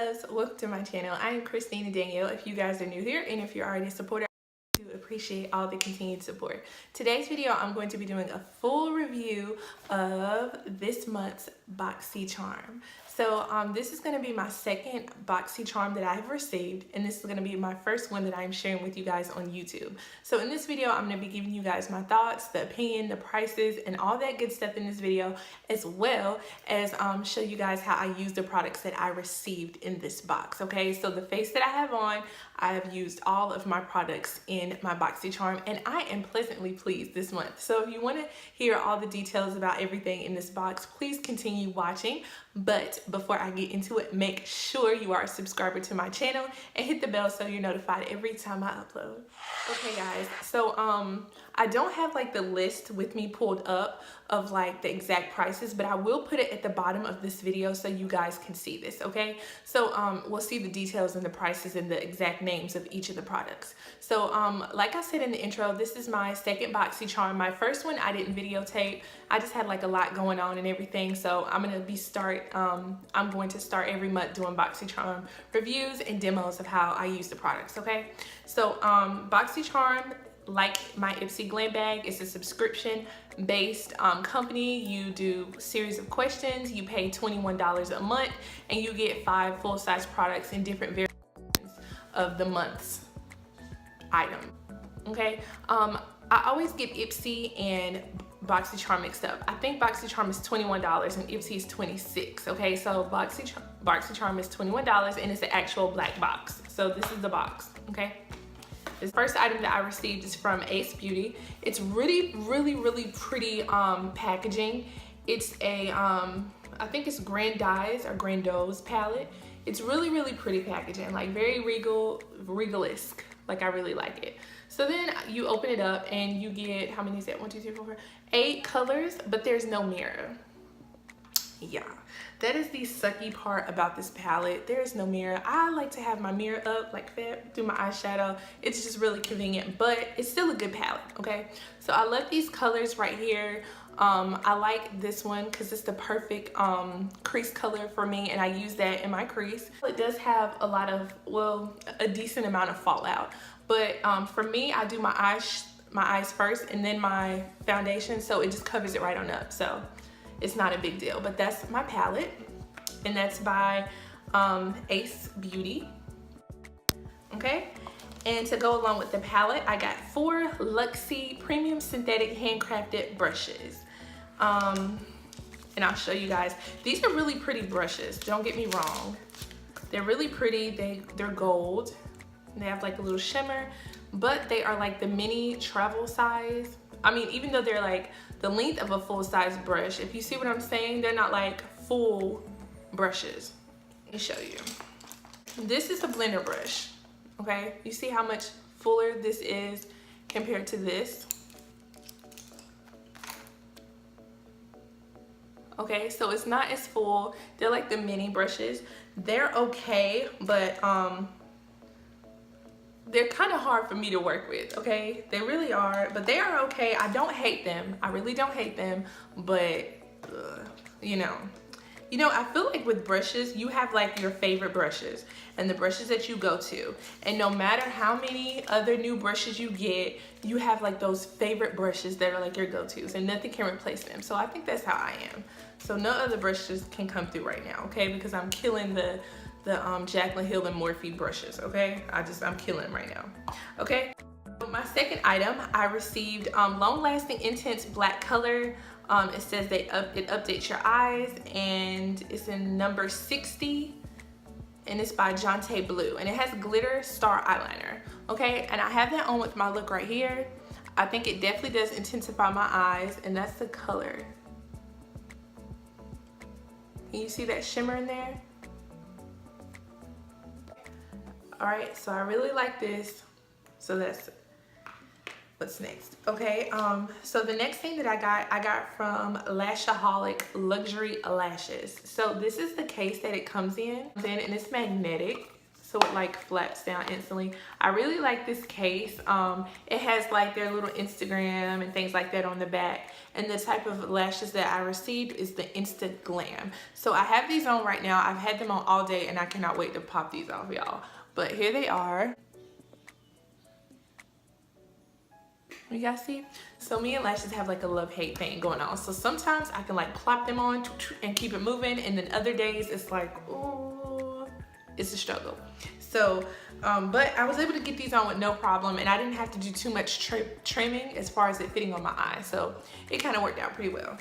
loves, welcome to my channel. I am Christina Danielle if you guys are new here, and if you're already a supporter, I do appreciate all the continued support. Today's video I'm going to be doing a full review of this month's Boxy Charm. So this is going to be my second Boxy Charm that I've received, and this is going to be my first one that I'm sharing with you guys on YouTube. So in this video I'm going to be giving you guys my thoughts, the opinion, the prices, and all that good stuff in this video, as well as show you guys how I use the products that I received in this box. Okay, so the face that I have on, I have used all of my products in my Boxy Charm, and I am pleasantly pleased this month. So if you want to hear all the details about everything in this box, please continue watching. But before I get into it, make sure you are a subscriber to my channel and hit the bell so you're notified every time I upload. Okay guys, so I don't have like the list with me pulled up of like the exact prices, but I will put it at the bottom of this video so you guys can see this, okay? So we'll see the details and the prices and the exact names of each of the products. So like I said in the intro, this is my second Boxy Charm. My first one I didn't videotape. I just had like a lot going on and everything, so I'm going to start every month doing Boxy Charm reviews and demos of how I use the products, okay? So Boxy Charm, like my Ipsy Glam bag, it's a subscription based company. You do a series of questions, you pay $21 a month, and you get 5 full-size products in different variations of the month's item, okay? I always get Ipsy and Boxy Charm mixed up. I think Boxy Charm is $21 and Ipsy is $26, okay? So Boxy Charm is $21 and it's the actual black box. So this is the box, okay? The first item that I received is from Ace Beauty. It's really pretty packaging. It's a, I think it's GRANDOISE or GRANDOISE palette. It's really pretty packaging, like very regal-esque. Like I really like it. So then you open it up and you get, how many is that? 1, 2, 3, 4, 5, 8 colors, but there's no mirror. Yeah, that is the sucky part about this palette. There's no mirror. I like to have my mirror up like that, do my eyeshadow. It's just really convenient, but it's still a good palette, okay? So I love these colors right here. I like this one because it's the perfect crease color for me, and I use that in my crease. It does have a lot of, well, a decent amount of fallout, but for me, I do my eyes first and then my foundation, so it just covers it right on up, so it's not a big deal. But that's my palette, and that's by Ace Beauty, okay? And to go along with the palette, I got 4 Luxie premium synthetic handcrafted brushes. And I'll show you guys. These are really pretty brushes, don't get me wrong. They're really pretty. They're gold. They have like a little shimmer, but they are like the mini travel size. I mean, even though they're like the length of a full-size brush, if you see what I'm saying, they're not like full brushes. Let me show you. This is a blender brush, okay? You see how much fuller this is compared to this? Okay, so it's not as full. They're like the mini brushes. They're okay, but they're kind of hard for me to work with, okay? They really are, but they are okay. I don't hate them. I really don't hate them, but you know, I feel like with brushes, you have like your favorite brushes and the brushes that you go to. And no matter how many other new brushes you get, you have like those favorite brushes that are like your go-tos, and nothing can replace them. So I think that's how I am. So no other brushes can come through right now, okay? Because I'm killing the Jaclyn Hill and Morphe brushes, okay? I'm killing them right now, okay? My second item, I received Long Lasting Intense Black Color. It says that it updates your eyes, and it's in number 60, and it's by JONTEBLU, and it has glitter star eyeliner, okay? And I have that on with my look right here. I think it definitely does intensify my eyes, and that's the color. Can you see that shimmer in there? All right, so I really like this. So that's what's next, okay? So the next thing that I got from Lashaholic Luxury Lashes. So this is the case that it comes in, and it's magnetic. so it like flaps down instantly. I really like this case. It has like their little Instagram and things like that on the back, and the type of lashes that I received is the Instant Glam. So I have these on right now. I've had them on all day and I cannot wait to pop these off, y'all. But here they are. You guys see? So me and lashes have like a love-hate thing going on. So sometimes I can like plop them on and keep it moving, and then other days it's like, ooh, it's a struggle. So, but I was able to get these on with no problem, and I didn't have to do too much trimming as far as it fitting on my eye. So it kind of worked out pretty well.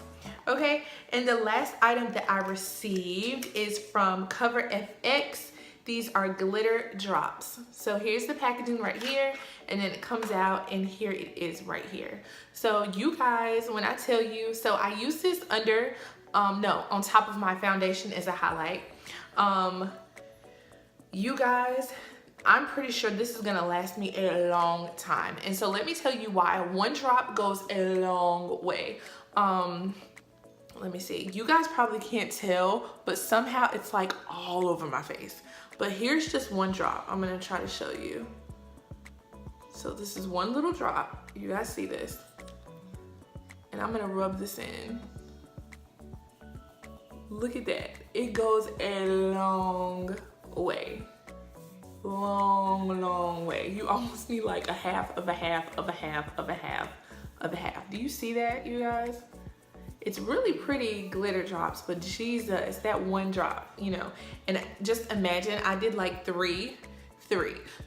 Okay, and the last item that I received is from COVERFX. These are glitter drops. So here's the packaging right here, and then it comes out, and here it is right here. So you guys, when I tell you, so I use this under, no, on top of my foundation as a highlight. You guys, I'm pretty sure this is gonna last me a long time. And so let me tell you why. One drop goes a long way. Let me see. You guys probably can't tell, but somehow it's like all over my face. But here's just one drop. I'm gonna try to show you. So this is one little drop. You guys see this? And I'm gonna rub this in. Look at that. It goes a long way. Long way. You almost need like a half of a half of a half of a half of a half. Do you see that, you guys? It's really pretty glitter drops, but Jesus, that one drop, you know. And just imagine, I did like three.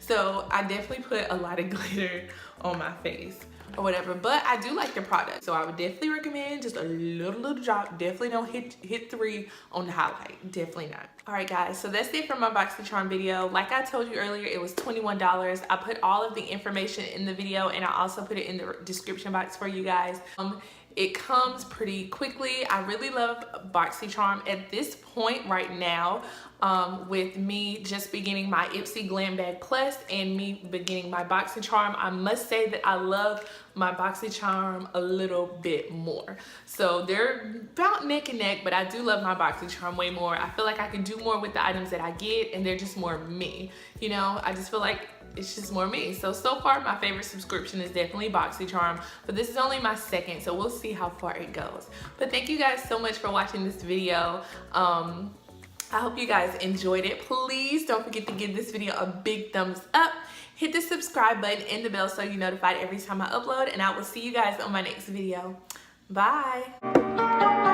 So I definitely put a lot of glitter on my face or whatever, but I do like the product. So I would definitely recommend just a little drop. Definitely don't hit 3 on the highlight. Definitely not. All right, guys, so that's it for my Boxy Charm video. Like I told you earlier, it was $21. I put all of the information in the video, and I also put it in the description box for you guys. It comes pretty quickly. I really love Boxy Charm at this point right now, with me just beginning my Ipsy Glam Bag Plus and me beginning my Boxy Charm. I must say that I love my Boxy Charm a little bit more. So they're about neck and neck, but I do love my Boxy Charm way more. I feel like I can do more with the items that I get, and they're just more me. You know, I just feel like it's just more me. So far my favorite subscription is definitely Boxy Charm, but this is only my second, so we'll see how far it goes. But thank you guys so much for watching this video. I hope you guys enjoyed it. Please don't forget to give this video a big thumbs up. Hit the subscribe button and the bell so you're notified every time I upload, and I will see you guys on my next video. Bye.